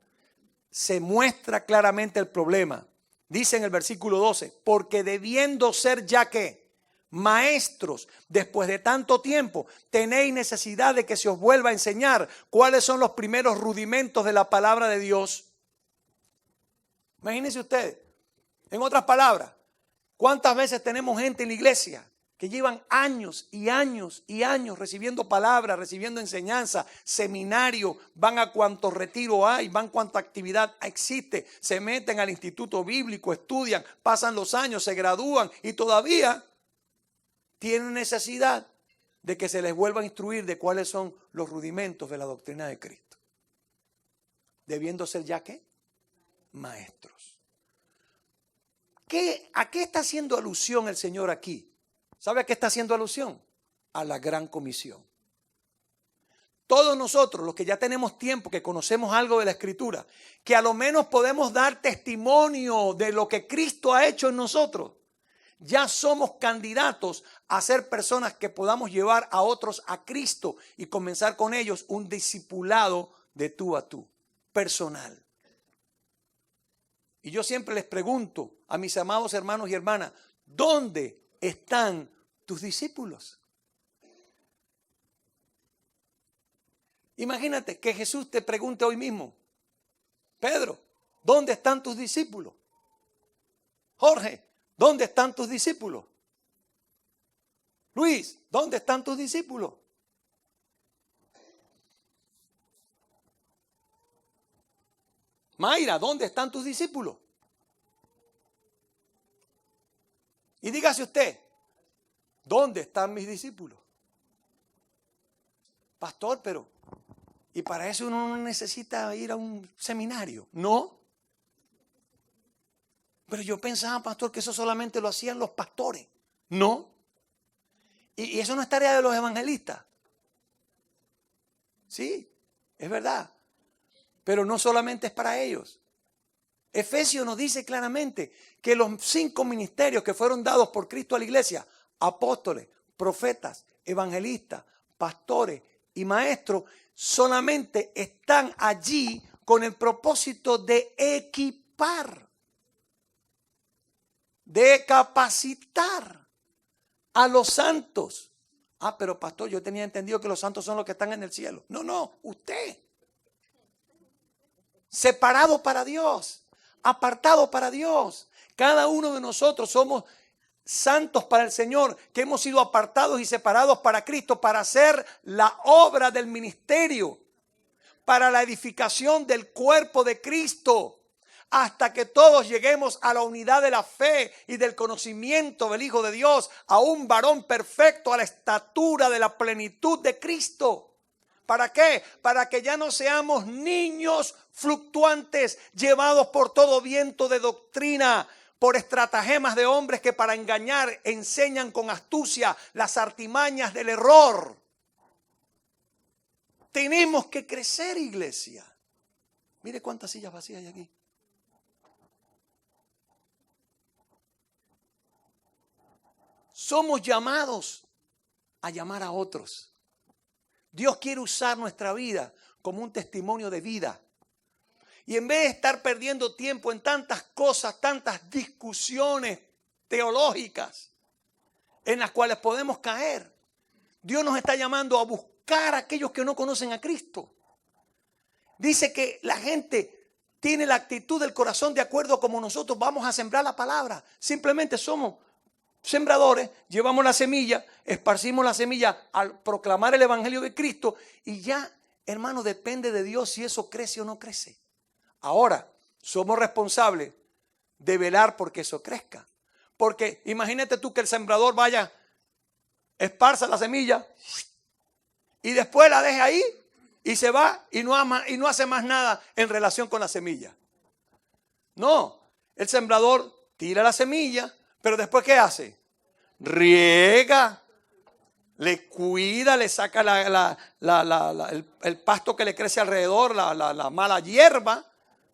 Se muestra claramente el problema. Dice en el versículo 12, porque debiendo ser ya que maestros, después de tanto tiempo, tenéis necesidad de que se os vuelva a enseñar cuáles son los primeros rudimentos de la palabra de Dios. Imagínense ustedes, en otras palabras, ¿cuántas veces tenemos gente en la iglesia que llevan años y años y años recibiendo palabra, recibiendo enseñanza, seminario, van a cuanto retiro hay, van cuanta actividad existe, se meten al instituto bíblico, estudian, pasan los años, se gradúan y todavía tienen necesidad de que se les vuelva a instruir de cuáles son los rudimentos de la doctrina de Cristo? Debiendo ser ya ¿qué? Maestros. ¿A qué está haciendo alusión el Señor aquí? ¿Sabe a qué está haciendo alusión? A la gran comisión. Todos nosotros, los que ya tenemos tiempo, que conocemos algo de la Escritura, que a lo menos podemos dar testimonio de lo que Cristo ha hecho en nosotros, ya somos candidatos a ser personas que podamos llevar a otros a Cristo y comenzar con ellos un discipulado de tú a tú, personal. Y yo siempre les pregunto a mis amados hermanos y hermanas, ¿dónde están tus discípulos? Imagínate que Jesús te pregunte hoy mismo, Pedro, ¿dónde están tus discípulos? Jorge, ¿dónde están tus discípulos? Luis, ¿dónde están tus discípulos? Mayra, ¿dónde están tus discípulos? Y dígase usted, ¿dónde están mis discípulos? Pastor, pero, ¿y para eso uno no necesita ir a un seminario? No. Pero yo pensaba, pastor, que eso solamente lo hacían los pastores. No. Y eso no es tarea de los evangelistas. Sí, es verdad. Pero no solamente es para ellos. Efesios nos dice claramente que los 5 ministerios que fueron dados por Cristo a la iglesia, apóstoles, profetas, evangelistas, pastores y maestros, solamente están allí con el propósito de equipar, de capacitar a los santos. Ah, pero pastor, yo tenía entendido que los santos son los que están en el cielo. No, usted. Separado para Dios, apartado para Dios. Cada uno de nosotros somos santos para el Señor, que hemos sido apartados y separados para Cristo, para hacer la obra del ministerio, para la edificación del cuerpo de Cristo, hasta que todos lleguemos a la unidad de la fe y del conocimiento del Hijo de Dios, a un varón perfecto, a la estatura de la plenitud de Cristo. ¿Para qué? Para que ya no seamos niños fluctuantes, llevados por todo viento de doctrina, por estratagemas de hombres que para engañar enseñan con astucia las artimañas del error. Tenemos que crecer, iglesia. Mire cuántas sillas vacías hay aquí. Somos llamados a llamar a otros. Dios quiere usar nuestra vida como un testimonio de vida. Y en vez de estar perdiendo tiempo en tantas cosas, tantas discusiones teológicas en las cuales podemos caer, Dios nos está llamando a buscar a aquellos que no conocen a Cristo. Dice que la gente tiene la actitud del corazón de acuerdo como nosotros vamos a sembrar la palabra. Simplemente somos sembradores, llevamos la semilla, esparcimos la semilla al proclamar el evangelio de Cristo y ya, hermano, depende de Dios si eso crece o no crece. Ahora, somos responsables de velar porque eso crezca. Porque imagínate tú que el sembrador vaya, esparza la semilla y después la deje ahí y se va y no hace más nada en relación con la semilla. No, el sembrador tira la semilla, pero después ¿qué hace? Riega, le cuida, le saca el pasto que le crece alrededor, la mala hierba,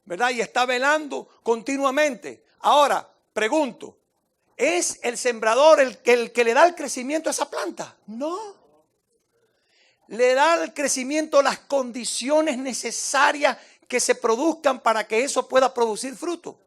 ¿verdad? Y está velando continuamente. Ahora, pregunto, ¿es el sembrador el que le da el crecimiento a esa planta? No. Le da el crecimiento las condiciones necesarias que se produzcan para que eso pueda producir fruto.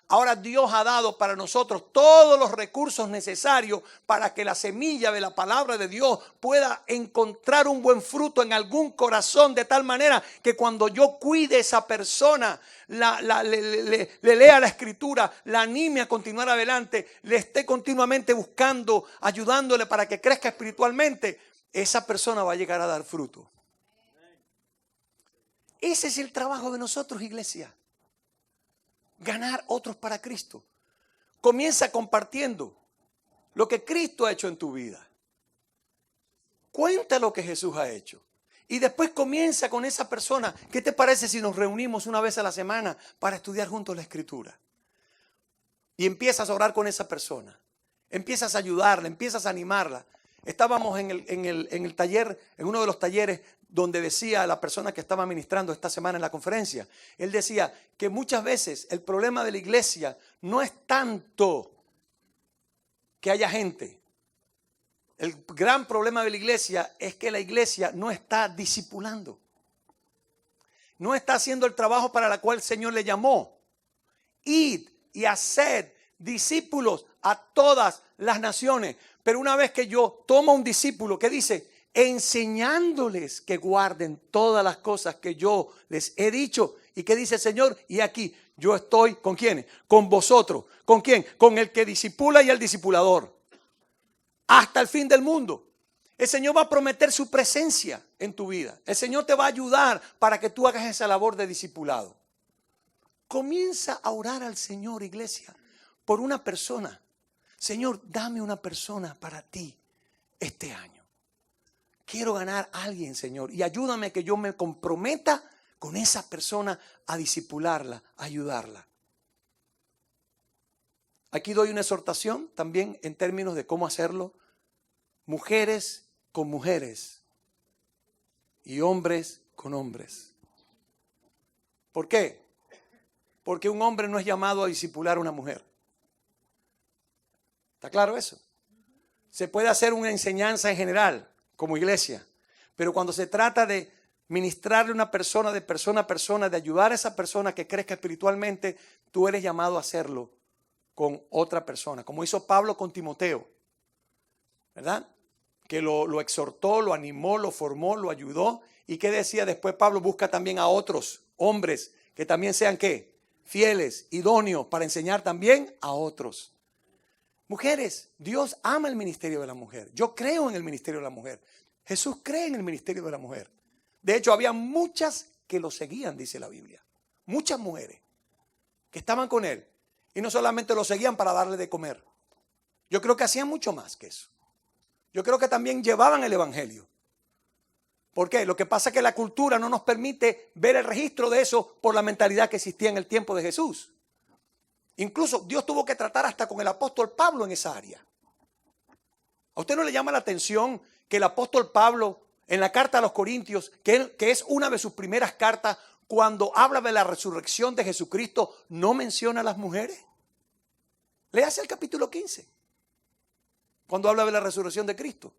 Ahora Dios ha dado para nosotros todos los recursos necesarios para que la semilla de la palabra de Dios pueda encontrar un buen fruto en algún corazón, de tal manera que cuando yo cuide a esa persona, le lea la escritura, la anime a continuar adelante, le esté continuamente buscando, ayudándole para que crezca espiritualmente, esa persona va a llegar a dar fruto. Ese es el trabajo de nosotros, iglesia. Ganar otros para Cristo. Comienza compartiendo lo que Cristo ha hecho en tu vida. Cuenta lo que Jesús ha hecho. Y después comienza con esa persona. ¿Qué te parece si nos reunimos una vez a la semana para estudiar juntos la Escritura? Y empiezas a orar con esa persona. Empiezas a ayudarla, empiezas a animarla. Estábamos en el taller, en uno de los talleres donde decía la persona que estaba ministrando esta semana en la conferencia, él decía que muchas veces el problema de la iglesia no es tanto que haya gente. El gran problema de la iglesia es que la iglesia no está discipulando. No está haciendo el trabajo para el cual el Señor le llamó. Id y haced discípulos a todas las naciones. Pero una vez que yo tomo un discípulo, ¿qué dice? Enseñándoles que guarden todas las cosas que yo les he dicho. ¿Y qué dice el Señor? Y aquí yo estoy, ¿con quiénes? Con vosotros. ¿Con quién? Con el que discipula y el discipulador. Hasta el fin del mundo. El Señor va a prometer su presencia en tu vida. El Señor te va a ayudar para que tú hagas esa labor de discipulado. Comienza a orar al Señor, iglesia, por una persona. Señor, dame una persona para ti este año. Quiero ganar a alguien, Señor, y ayúdame a que yo me comprometa con esa persona a discipularla, a ayudarla. Aquí doy una exhortación también en términos de cómo hacerlo. Mujeres con mujeres y hombres con hombres. ¿Por qué? Porque un hombre no es llamado a discipular a una mujer. ¿Está claro eso? Se puede hacer una enseñanza en general, como iglesia, pero cuando se trata de ministrarle a una persona, de persona a persona, de ayudar a esa persona que crezca espiritualmente, tú eres llamado a hacerlo con otra persona, como hizo Pablo con Timoteo, ¿verdad? Que lo exhortó, lo animó, lo formó, lo ayudó. ¿Y qué decía después Pablo? Busca también a otros hombres que también sean, ¿qué? Fieles, idóneos para enseñar también a otros. Mujeres, Dios ama el ministerio de la mujer. Yo creo en el ministerio de la mujer. Jesús cree en el ministerio de la mujer. De hecho, había muchas que lo seguían, dice la Biblia. Muchas mujeres que estaban con él. Y no solamente lo seguían para darle de comer. Yo creo que hacían mucho más que eso. Yo creo que también llevaban el evangelio. ¿Por qué? Lo que pasa es que la cultura no nos permite ver el registro de eso por la mentalidad que existía en el tiempo de Jesús. Incluso Dios tuvo que tratar hasta con el apóstol Pablo en esa área. ¿A usted no le llama la atención que el apóstol Pablo en la carta a los Corintios, que es una de sus primeras cartas, cuando habla de la resurrección de Jesucristo, no menciona a las mujeres? Léase el capítulo 15, cuando habla de la resurrección de Cristo.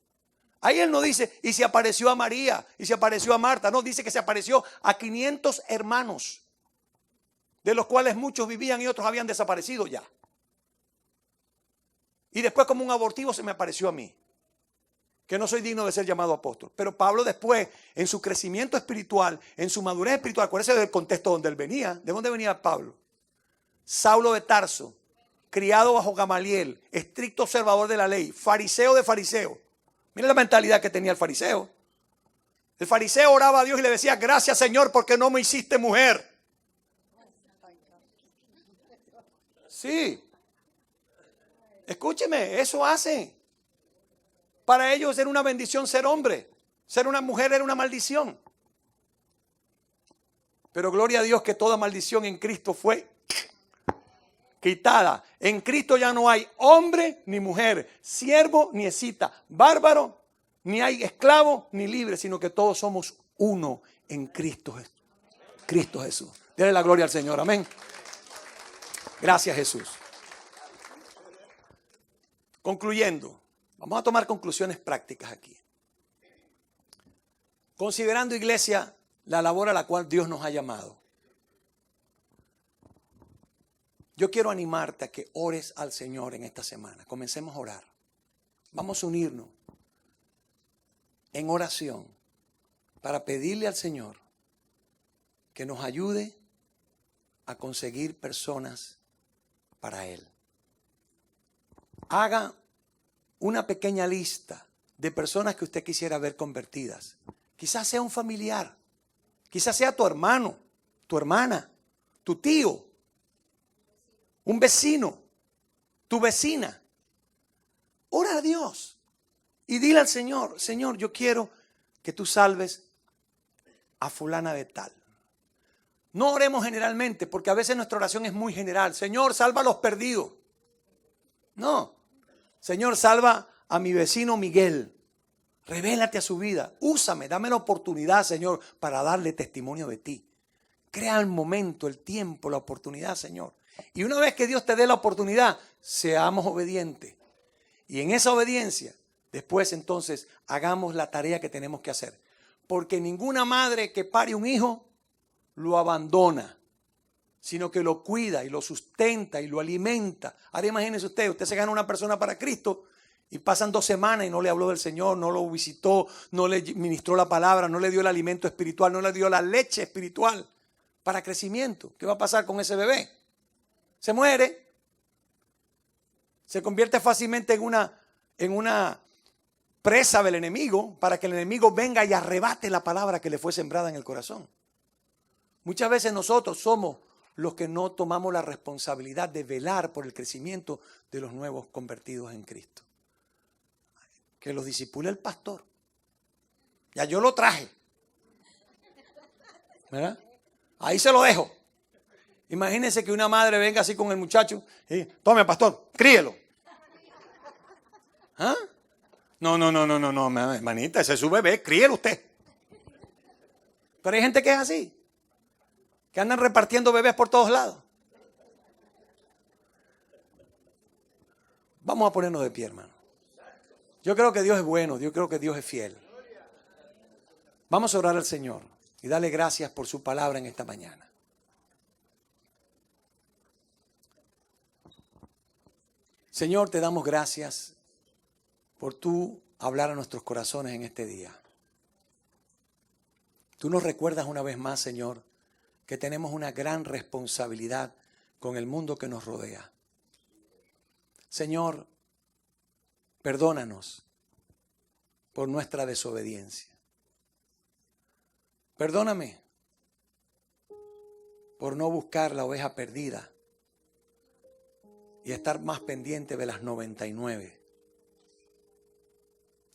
Ahí él no dice, y se apareció a María, y se apareció a Marta. No, dice que se apareció a 500 hermanos, de los cuales muchos vivían y otros habían desaparecido ya. Y después, como un abortivo, se me apareció a mí, que no soy digno de ser llamado apóstol. Pero Pablo después, en su crecimiento espiritual, en su madurez espiritual, acuérdense del contexto donde él venía. ¿De dónde venía Pablo? Saulo de Tarso, criado bajo Gamaliel, estricto observador de la ley, fariseo de fariseos. Mira la mentalidad que tenía el fariseo. El fariseo oraba a Dios y le decía, gracias Señor porque no me hiciste mujer. Sí. Escúcheme, eso hace. Para ellos era una bendición ser hombre. Ser una mujer era una maldición. Pero gloria a Dios que toda maldición en Cristo fue quitada. En Cristo ya no hay hombre ni mujer, siervo ni escita, bárbaro, ni hay esclavo ni libre, sino que todos somos uno en Cristo Jesús. Dele la gloria al Señor, amén. Gracias Jesús. Concluyendo, vamos a tomar conclusiones prácticas aquí. Considerando, iglesia, la labor a la cual Dios nos ha llamado. Yo quiero animarte a que ores al Señor en esta semana. Comencemos a orar. Vamos a unirnos en oración para pedirle al Señor que nos ayude a conseguir personas para Él. Haga una pequeña lista de personas que usted quisiera ver convertidas. Quizás sea un familiar, quizás sea tu hermano, tu hermana, tu tío, un vecino, tu vecina. Ora a Dios y dile al Señor, Señor, yo quiero que tú salves a fulana de tal. No oremos generalmente, porque a veces nuestra oración es muy general. Señor, salva a los perdidos. No. Señor, salva a mi vecino Miguel. Revélate a su vida. Úsame, dame la oportunidad, Señor, para darle testimonio de ti. Crea el momento, el tiempo, la oportunidad, Señor. Y una vez que Dios te dé la oportunidad, seamos obedientes. Y en esa obediencia, después entonces, hagamos la tarea que tenemos que hacer. Porque ninguna madre que pare un hijo lo abandona, sino que lo cuida y lo sustenta y lo alimenta. Ahora imagínese usted se gana una persona para Cristo y pasan 2 semanas y no le habló del Señor, no lo visitó, no le ministró la palabra, no le dio el alimento espiritual, no le dio la leche espiritual para crecimiento. ¿Qué va a pasar con ese bebé? Se muere. Se convierte fácilmente en una presa del enemigo para que el enemigo venga y arrebate la palabra que le fue sembrada en el corazón. Muchas veces nosotros somos los que no tomamos la responsabilidad de velar por el crecimiento de los nuevos convertidos en Cristo. Que los disipule el pastor. Ya yo lo traje. ¿Verdad? Ahí se lo dejo. Imagínense que una madre venga así con el muchacho y tome, pastor, críelo. ¿Ah? No, hermanita, ese es su bebé, críelo usted. Pero hay gente que es así, que andan repartiendo bebés por todos lados. Vamos a ponernos de pie, hermano. Yo creo que Dios es bueno, yo creo que Dios es fiel. Vamos a orar al Señor y darle gracias por su palabra en esta mañana. Señor, te damos gracias por tú hablar a nuestros corazones en este día. Tú nos recuerdas una vez más, Señor, que tenemos una gran responsabilidad con el mundo que nos rodea. Señor, perdónanos por nuestra desobediencia. Perdóname por no buscar la oveja perdida y estar más pendiente de las 99.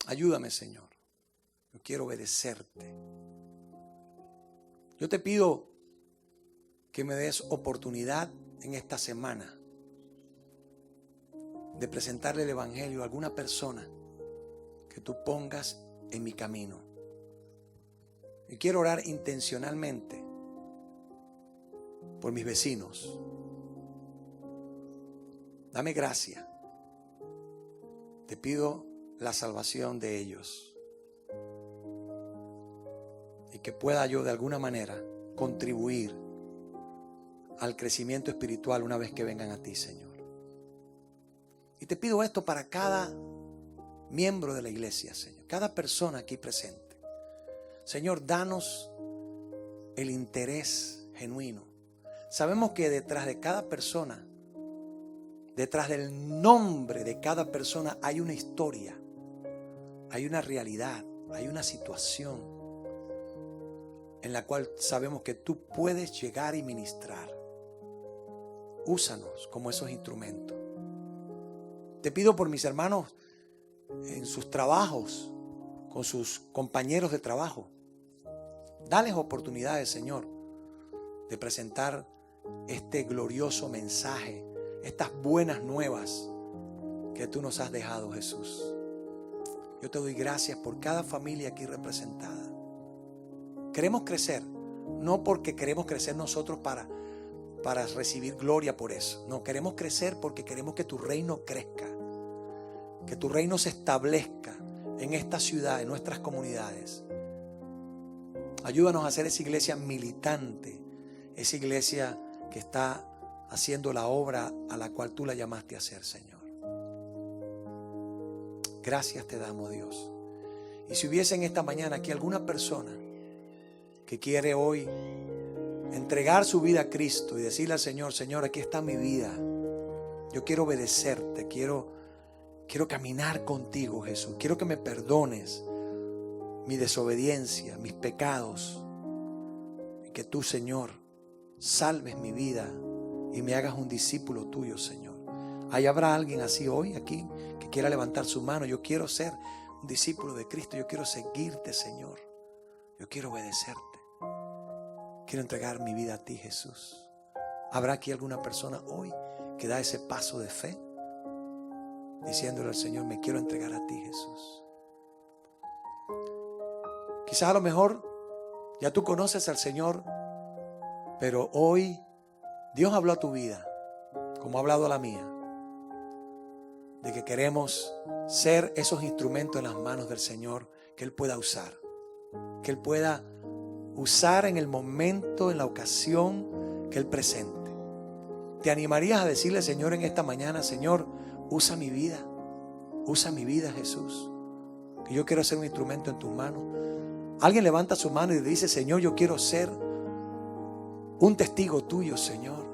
Ayúdame, Señor. Yo quiero obedecerte. Yo te pido que me des oportunidad en esta semana de presentarle el Evangelio a alguna persona que tú pongas en mi camino. Y quiero orar intencionalmente por mis vecinos. Dame gracia. Te pido la salvación de ellos. Y que pueda yo de alguna manera contribuir al crecimiento espiritual una vez que vengan a ti, Señor. Y te pido esto para cada miembro de la iglesia, Señor. Cada persona aquí presente. Señor, danos el interés genuino. Sabemos que detrás de cada persona, detrás del nombre de cada persona hay una historia, hay una realidad, hay una situación en la cual sabemos que tú puedes llegar y ministrar. Úsanos como esos instrumentos. Te pido por mis hermanos en sus trabajos, con sus compañeros de trabajo. Dales oportunidades, Señor, de presentar este glorioso mensaje, estas buenas nuevas que tú nos has dejado, Jesús. Yo te doy gracias por cada familia aquí representada. Queremos crecer, no porque queremos crecer nosotros para recibir gloria por eso. No, queremos crecer porque queremos que tu reino crezca, que tu reino se establezca en esta ciudad, en nuestras comunidades. Ayúdanos a hacer esa iglesia militante, esa iglesia que está haciendo la obra a la cual tú la llamaste a hacer, Señor. Gracias te damos, Dios. Y si hubiese en esta mañana aquí alguna persona que quiere hoy entregar su vida a Cristo y decirle al Señor, Señor, aquí está mi vida. Yo quiero obedecerte, quiero caminar contigo, Jesús. Quiero que me perdones mi desobediencia, mis pecados. Y que tú, Señor, salves mi vida y me hagas un discípulo tuyo, Señor. ¿Ahí habrá alguien así hoy aquí que quiera levantar su mano? Yo quiero ser un discípulo de Cristo. Yo quiero seguirte, Señor. Yo quiero obedecerte. Quiero entregar mi vida a ti, Jesús. ¿Habrá aquí alguna persona hoy que da ese paso de fe? Diciéndole al Señor, me quiero entregar a ti, Jesús. Quizás a lo mejor ya tú conoces al Señor, pero hoy Dios habló a tu vida, como ha hablado a la mía, de que queremos ser esos instrumentos en las manos del Señor que Él pueda usar, que Él pueda usar en el momento, en la ocasión que Él presente. ¿Te animarías a decirle, Señor, en esta mañana, Señor, usa mi vida, Jesús, que yo quiero ser un instrumento en tus manos? Alguien levanta su mano y dice, Señor, yo quiero ser un testigo tuyo, Señor.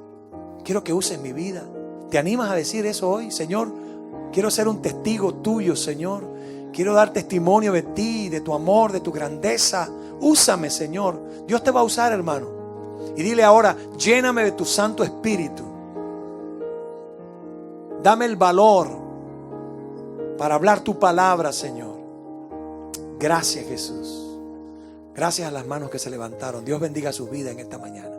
Quiero que uses mi vida. ¿Te animas a decir eso hoy? Señor, quiero ser un testigo tuyo, Señor. Quiero dar testimonio de ti, de tu amor, de tu grandeza. Úsame, Señor. Dios te va a usar, hermano. Y dile ahora, lléname de tu Santo Espíritu. Dame el valor para hablar tu palabra, Señor. Gracias, Jesús. Gracias a las manos que se levantaron. Dios bendiga su vida en esta mañana.